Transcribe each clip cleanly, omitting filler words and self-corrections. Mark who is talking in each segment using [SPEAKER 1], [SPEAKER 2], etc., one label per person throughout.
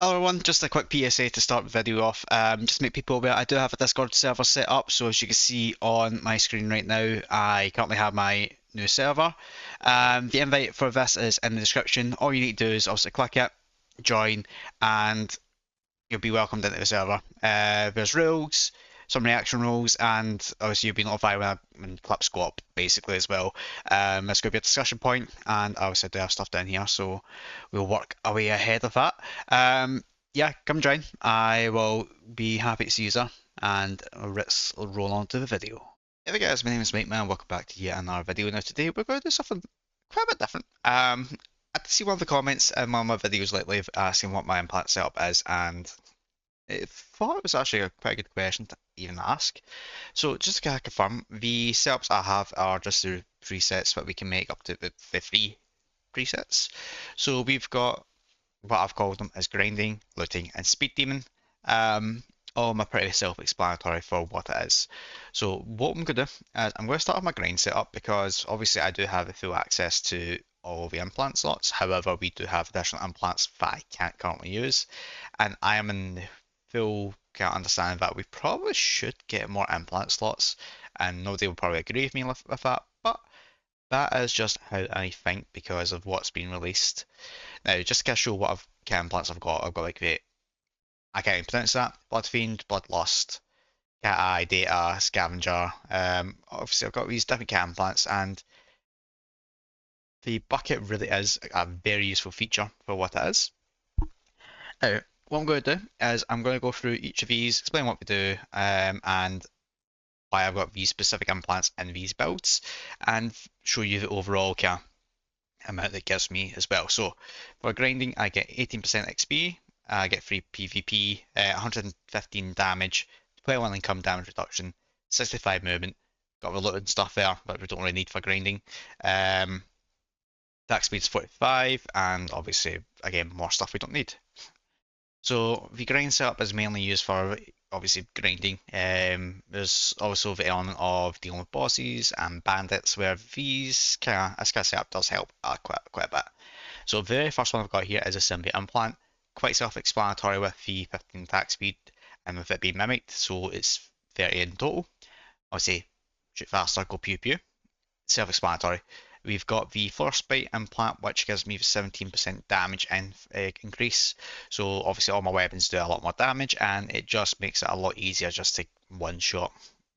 [SPEAKER 1] Hello everyone, just a quick PSA to start the video off. Just to make people aware, I do have a Discord server set up, so as you can see on my screen right now, I currently have my new server. The invite for this is in the description. All you need to do is obviously click it, join, and you'll be welcomed into the server. There's rules, some reaction rules, and obviously you'll be notified when clips go up, basically, as well. There's going to be a discussion point, and obviously I do have stuff down here, so we'll work our way ahead of that. Yeah, come join. I will be happy to see you there, and let's roll on to the video. Hey there guys, my name is Mightman, welcome back to yet another video. Now today we're going to do something quite a bit different. I did see one of the comments in one of my videos lately asking what my implant setup is, and I thought it was actually a quite good question to even ask. So just to kind of confirm, the setups I have are just the presets that we can make up to the three presets. So we've got what I've called them as grinding, looting, and speed demon. All my pretty self-explanatory for what it is. So what I'm going to do is I'm going to start with my grind setup because obviously I do have the full access to all the implant slots. However, we do have additional implants that I can't currently use, and I am in the full kind of understanding that we probably should get more implant slots, and nobody will probably agree with me with that, but that is just how I think because of what's been released. Now, just to show what kind of implants I've got like the I can't even pronounce that. Blood Fiend, Bloodlust, Cat Eye, Data, Scavenger. Obviously, I've got these different cat implants, and the bucket really is a very useful feature for what it is. Now, what I'm going to do is I'm going to go through each of these, explain what we do, and why I've got these specific implants in these builds, and show you the overall kind of amount that gives me as well. So for grinding, I get 18% XP, I get free PvP, 115 damage, 21 income damage reduction, 65 movement. Got the looting stuff there, but we don't really need for grinding. Attack speed's 45, and obviously, again, more stuff we don't need. So the grind setup is mainly used for obviously grinding. There's also the element of dealing with bosses and bandits, where this kind of setup does help quite a bit. So the very first one I've got here is a symbiote implant, quite self-explanatory with the 15 attack speed and with it being mimicked, so it's 30 in total. Obviously, shoot faster, go pew pew. Self-explanatory. We've got the Frostbite implant, which gives me 17% damage increase. So obviously all my weapons do a lot more damage, and it just makes it a lot easier just to one-shot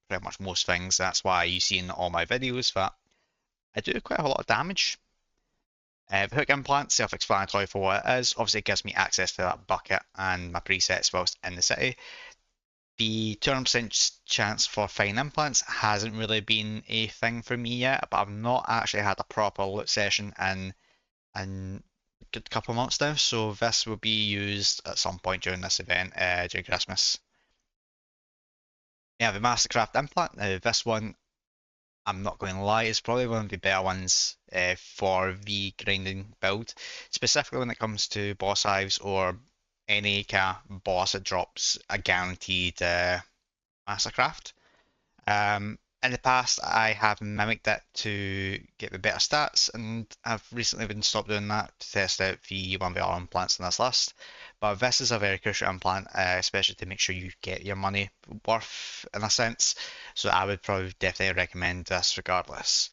[SPEAKER 1] pretty much most things. That's why you see in all my videos that I do quite a lot of damage. The hook implant, self-explanatory for what it is. Obviously it gives me access to that bucket and my presets whilst in the city. The 200% chance for fine implants hasn't really been a thing for me yet, but I've not actually had a proper loot session in a good couple of months now, so this will be used at some point during this event, during Christmas. Yeah, the Mastercraft implant. Now, this one, I'm not going to lie, is probably one of the better ones for the grinding build, specifically when it comes to boss hives or any kind of boss that drops a guaranteed Mastercraft. In the past, I have mimicked it to get the better stats, and I've recently been stopped doing that to test out the one of the other implants in this list. But this is a very crucial implant, especially to make sure you get your money worth in a sense. So I would probably definitely recommend this regardless.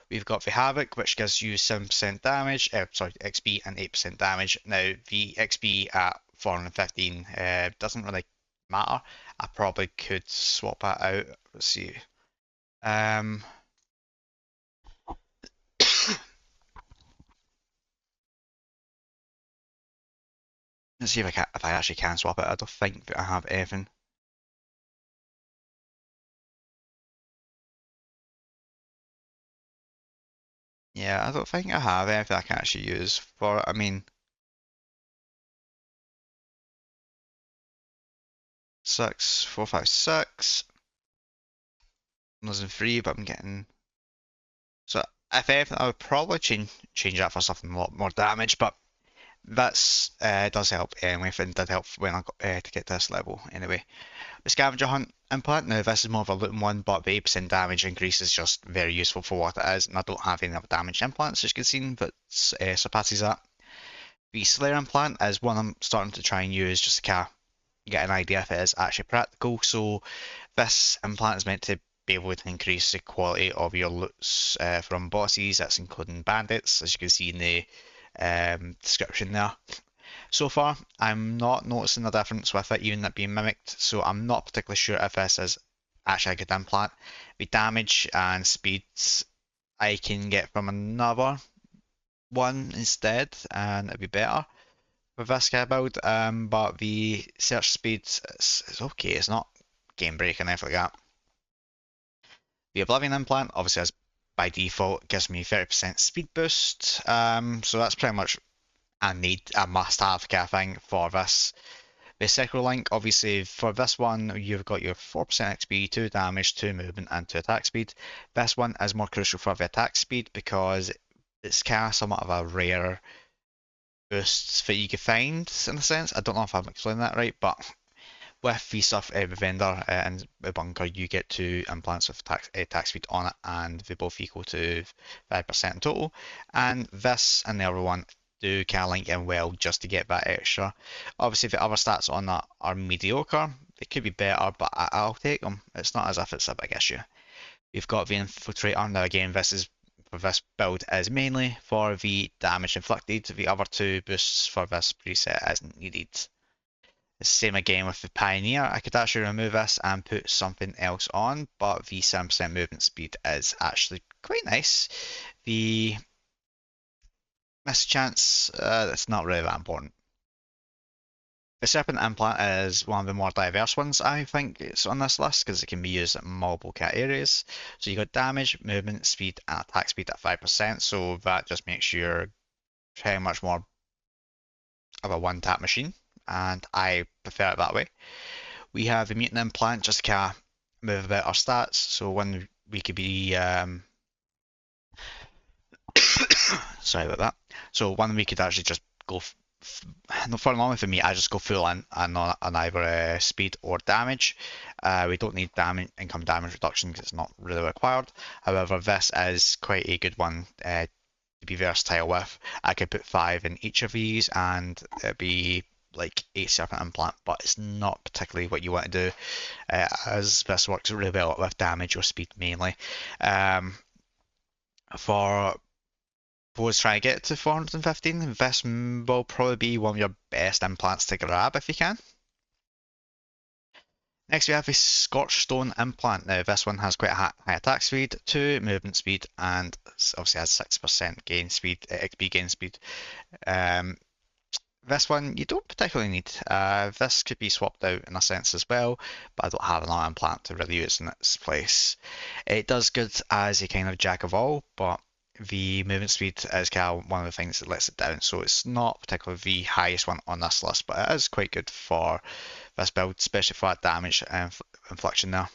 [SPEAKER 1] We've got the Havoc, which gives you 7% damage, sorry, XP and 8% damage. Now, the XP at 415 doesn't really matter. I probably could swap that out. Let's see. Um, let's see if I actually can swap it. I don't think that I have anything. Yeah, I don't think I have anything I can actually use for it. I mean, 6, 4, 5, 6. I'm losing 3, but I'm getting. So if anything, I would probably change that for something a lot more damage. But that's does help anyway. It did help when I got to get to this level anyway. The Scavenger Hunt implant, now this is more of a looting one, but the 8% damage increase is just very useful for what it is, and I don't have any other damage implants as you can see that surpasses that. The Slayer implant is one I'm starting to try and use just to kind of get an idea if it is actually practical. So this implant is meant to be able to increase the quality of your loots from bosses. That's including bandits, as you can see in the description there. So far, I'm not noticing a difference with it, even it being mimicked, so I'm not particularly sure if this is actually a good implant. The damage and speeds I can get from another one instead, and it'd be better with this kind of build. But the search speed is okay, it's not game breaking, anything like that. The Oblivion implant obviously has by default gives me 30% speed boost, so that's pretty much a must have kind of thing for this. The Secro Link, obviously for this one you've got your 4% XP, 2 damage, 2 movement and 2 attack speed. This one is more crucial for the attack speed because it's kind of somewhat of a rare boost that you can find in a sense. I don't know if I'm explaining that right, but with the stuff with vendor and the bunker, you get 2 implants with attack speed on it, and they both equal to 5% in total. And this and the other one do kind of link in well just to get that extra. Obviously, the other stats on that are mediocre. They could be better, but I'll take them. It's not as if it's a big issue. We've got the Infiltrator. Now again, this build is mainly for the damage inflicted. The other 2 boosts for this preset isn't needed. The same again with the Pioneer. I could actually remove this and put something else on, but the 7% movement speed is actually quite nice. The miss chance, it's not really that important. The Serpent Implant is one of the more diverse ones, I think, it's on this list because it can be used in multiple cat areas. So you got damage, movement, speed, and attack speed at 5%, so that just makes you pretty much more of a one-tap machine, and I prefer it that way. We have the Mutant Implant just to kind of move about our stats, so when we could be sorry about that. So one we could actually just go. No, for the moment for me, I just go full on either speed or damage. We don't need income damage reduction because it's not really required. However, this is quite a good one to be versatile with. I could put 5 in each of these and it'd be like 8 Serpent Implant, but it's not particularly what you want to do, as this works really well with damage or speed mainly. For those trying to get to 415, this will probably be one of your best implants to grab if you can. Next we have the Scorched Stone implant. Now this one has quite a high attack speed, 2 movement speed, and obviously has 6% gain speed, XP gain speed. This one you don't particularly need. This could be swapped out in a sense as well, but I don't have another implant to really use in its place. It does good as a kind of jack of all, but the movement speed is kind of one of the things that lets it down, so it's not particularly the highest one on this list, but it is quite good for this build, especially for that damage and infliction there.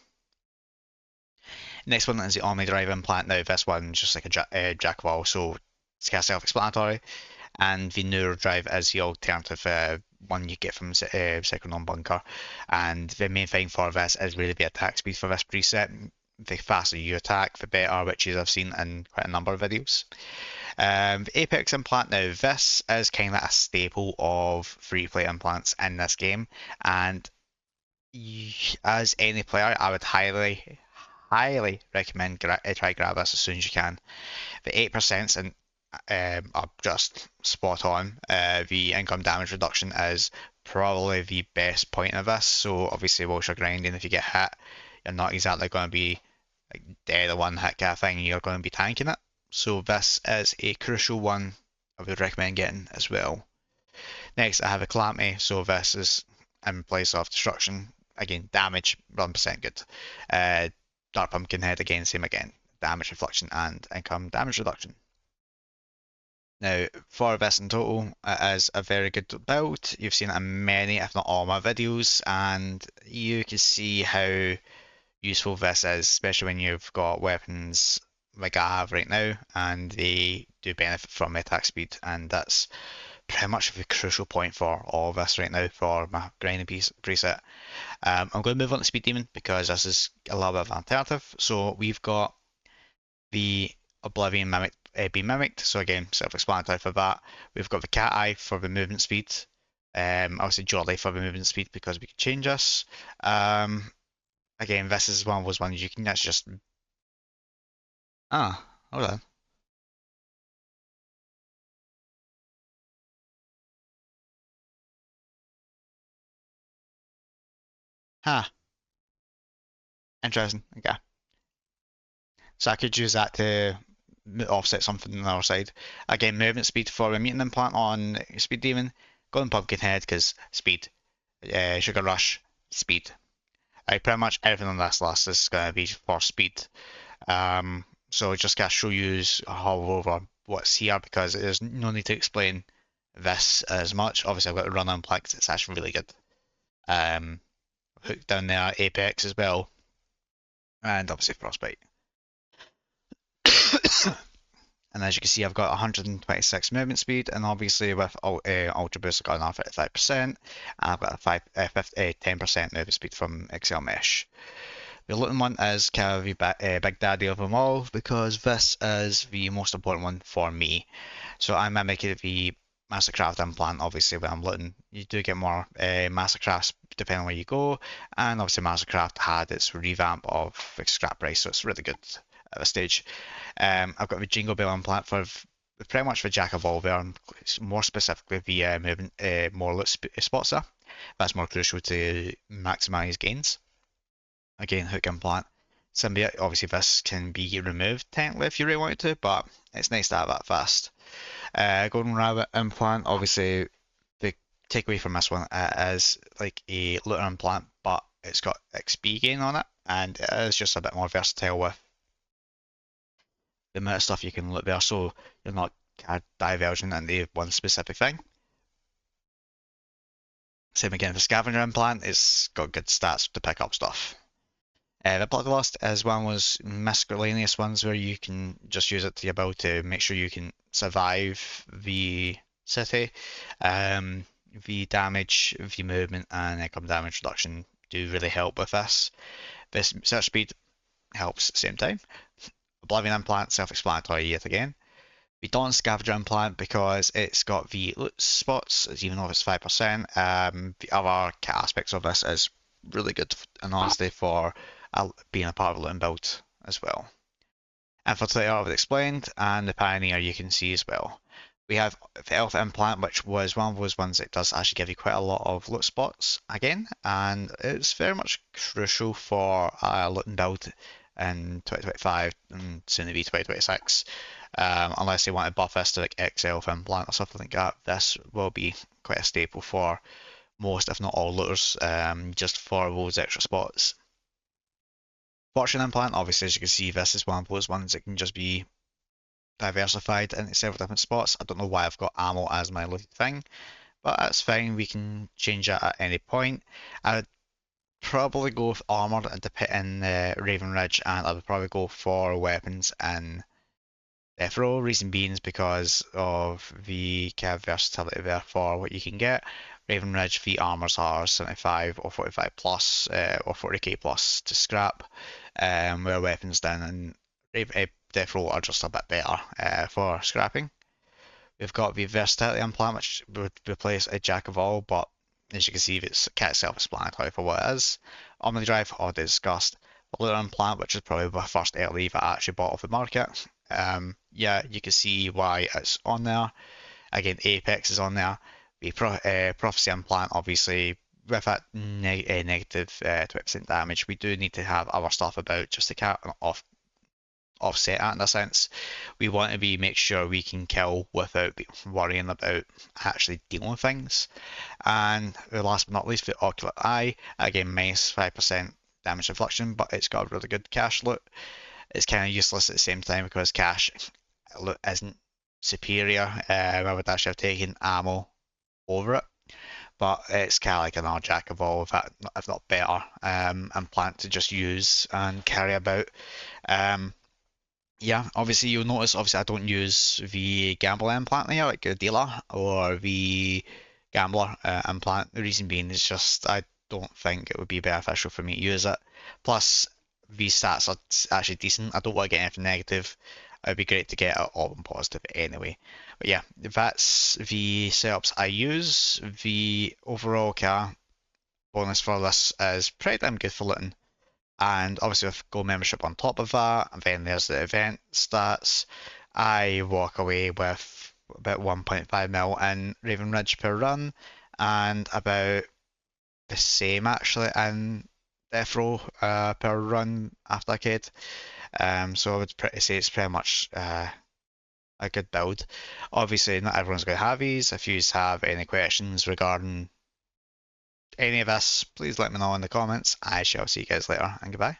[SPEAKER 1] Next one is the Omnidrive implant. Now this one's just like a jack of all, so it's kind of self-explanatory. And the Neurodrive is the alternative one you get from Second Bunker. And the main thing for this is really the attack speed for this preset. The faster you attack, the better, which I've seen in quite a number of videos. The Apex implant, now this is kind of a staple of free-play implants in this game, and as any player, I would highly recommend try grab this as soon as you can. The 8% and are just spot on. The income damage reduction is probably the best point of this. So obviously, whilst you're grinding, if you get hit, you're not exactly going to be like dead or one hit kind of thing. You're going to be tanking it. So this is a crucial one I would recommend getting as well. Next, I have a Calamity. So this is in place of destruction. Again, damage 1% good. Dark Pumpkinhead again, same again. Damage reflection and income damage reduction. Now, for this in total, it is a very good build. You've seen it in many, if not all, my videos, and you can see how useful this is, especially when you've got weapons like I have right now, and they do benefit from attack speed, and that's pretty much the crucial point for all of this right now for my grinding preset. I'm going to move on to Speed Demon because this is a little bit of an alternative. So we've got the Oblivion Mimic be mimicked. So again, self-explanatory for that. We've got the cat eye for the movement speed. Obviously jolly for the movement speed because we can change this. Again, this is one of those ones you can that's just hold on. Huh, interesting. Okay. So I could use that to offset something on the other side. Again, movement speed for a mutant implant on Speed Demon. Golden Pumpkinhead because speed. Sugar Rush, speed. Pretty much everything on this list is going to be for speed. So just gotta show you how over what's here because there's no need to explain this as much. Obviously, I've got the run implant because it's actually really good. Hook down there, Apex as well, and obviously Frostbite. And as you can see, I've got 126 movement speed, and obviously with Ultra Boost, I've got another 55%, and I've got a 10% movement speed from Excel Mesh. The looting one is kind of the big daddy of them all because this is the most important one for me. So I'm mimicking the Mastercraft implant. Obviously, when I'm looting, you do get more Mastercrafts depending on where you go, and obviously Mastercraft had its revamp of fixed scrap price, so it's really good at this stage. I've got the Jingle Bell implant for pretty much the Jack of all there, more specifically the movement, more loot spots there. That's more crucial to maximise gains. Again, hook implant. Symbiote, obviously this can be removed technically if you really wanted to, but it's nice to have that fast. Golden Rabbit implant, obviously the takeaway from this one is like a looter implant, but it's got XP gain on it, and it is just a bit more versatile with the amount of stuff you can loot there, so you're not diverging into one specific thing. Same again, the scavenger implant, it's got good stats to pick up stuff. The Bloodlust is one of those miscellaneous ones where you can just use it to your build to make sure you can survive the city. The damage, the movement, and income damage reduction do really help with this. This search speed helps at the same time. Oblivion implant, self-explanatory yet again. The Dawn Scavenger implant because it's got the loot spots, even though it's 5%. The other aspects of this is really good, and honestly, for being a part of the looting build as well. Infiltrator I've explained, and the Pioneer you can see as well. We have the Elf Implant, which was one of those ones that does actually give you quite a lot of loot spots again, and it's very much crucial for a looting build in 2025 and soon to be 2026. Unless they want to buff this to like X-Elf Implant or something like that, this will be quite a staple for most, if not all, looters, just for those extra spots. Fortune Implant, obviously, as you can see, this is one of those ones that can just be diversified into several different spots. I don't know why I've got ammo as my looted thing, but that's fine. We can change it at any point. I would probably go with armor in Raven Ridge, and I would probably go for weapons in Death Row. Reason being is because of the kind of versatility there for what you can get. Raven Ridge, the armors are 75 or 45 plus, or 40k plus to scrap, where weapons down in Death Row are just a bit better for scrapping. We've got the Versatility implant, which would replace a Jack of all, but as you can see, it's kind of self-explanatory for what it is. Omnidrive, already discussed. The Looter implant, which is probably my first early that I actually bought off the market. Yeah, you can see why it's on there. Again, Apex is on there. The Prophecy implant, obviously, with that negative 20% damage, we do need to have our stuff about just to kind of offset that in a sense. We want to make sure we can kill without worrying about actually dealing with things. And last but not least, the Ocular Eye, again, minus 5% damage infliction, but it's got a really good cash loot. It's kind of useless at the same time because cash loot isn't superior. I would actually have taken ammo over it, but it's kind of like an Jack of all, if not better, implant to just use and carry about. Yeah, obviously you'll notice, obviously I don't use the Gambler implant here, like a dealer, or the Gambler implant. The reason being is just I don't think it would be beneficial for me to use it. Plus, the stats are actually decent. I don't want to get anything negative. it'd be great to get all of them positive anyway. But yeah, that's the setups I use. The overall car bonus for this is pretty damn good for looting. And obviously with gold membership on top of that, and then there's the event stats. I walk away with about 1.5 mil in Raven Ridge per run, and about the same actually in Death Row per run after I kid. So I would say it's pretty much a good build. Obviously, not everyone's going to have these. If you have any questions regarding any of this, please let me know in the comments. I shall see you guys later, and goodbye.